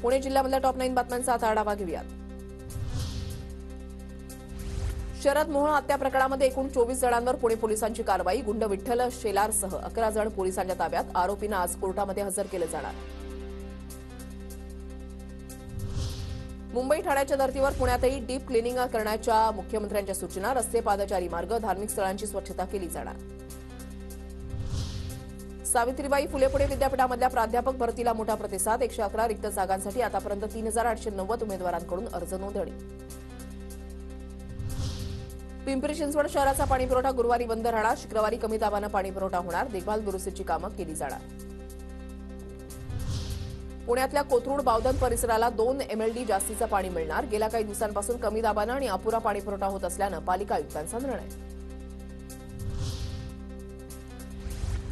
Pune जिल्ह्यामधल्या top 9 बातम्यांचा आता आढावा घेऊयात. शरद मोहन हत्या प्रकरणामध्ये एकूण 24 जणांवर पुणे पोलिसांची कारवाई. गुंड विठ्ठल शेलारसह 11 जण पोलिसांच्या ताब्यात. आरोपींना आज कोर्टामध्ये हजर केलं जाणार. मुंबई ठाण्याच्या धर्तीवर पुण्यातही डीप क्लिनिंग करण्याच्या मुख्यमंत्र्यांच्या सूचना. रस्ते, पादचारी मार्ग, धार्मिक स्थळांची स्वच्छता केली जाणार. सावित्रीबाई फुले पुणे विद्यापीठामधल्या प्राध्यापक भरतीला मोठा प्रतिसाद. 111 रिक्त जागांसाठी आतापर्यंत 3890 उमेदवारांकडून अर्ज नोंदणी. पिंपरी चिंचवड शहराचा पाणीपुरवठा गुरुवारी बंद राहणार. शुक्रवारी कमी दाबानं पाणीपुरवठा होणार. देखभाल दुरुस्तीची कामं केली जाणार. पुण्यातल्या कोथरूड बावधन परिसराला 2 MLD जास्तीचं पाणी मिळणार. गेल्या काही दिवसांपासून कमी दाबानं आणि अपुरा पाणीपुरवठा होत असल्यानं पालिका आयुक्तांचा निर्णय.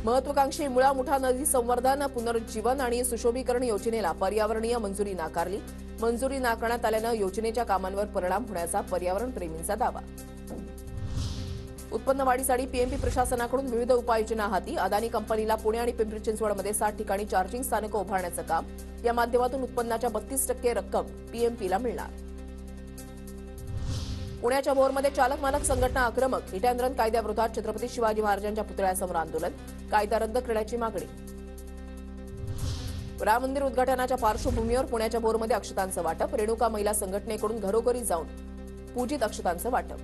महत्वाकांक्षी मुळा मुठा नदी संवर्धन, पुनरुज्जीवन आणि सुशोभीकरण योजनेला पर्यावरणीय मंजुरी नाकारली. मंजुरी नाकारण्यात आल्यानं योजनेच्या कामांवर परिणाम होण्याचा पर्यावरण प्रेमींचा दावा. उत्पन्न वाढीसाठी पीएमपी प्रशासनाकडून विविध उपाययोजना हाती. अदानी कंपनीला पुणे आणि पिंपरी चिंचवडमध्ये 60 ठिकाणी चार्जिंग स्थानकं उभारण्याचं काम. या माध्यमातून उत्पन्नाच्या 32% रक्कम पीएमपीला मिळणार. पुण्याच्या भोरमध्ये चालक मालक संघटना आक्रमक. हिट अँड रन कायद्याविरोधात छत्रपती शिवाजी महाराजांच्या पुतळ्यासमोर आंदोलन. कायदा रद्द करण्याची मागणी. राम मंदिर उद्घाटनाच्या पार्श्वभूमीवर पुण्याच्या भोरमध्ये अक्षतांचं वाटप. रेणुका महिला संघटनेकडून घरोघरी जाऊन पूजित अक्षतांचं वाटप.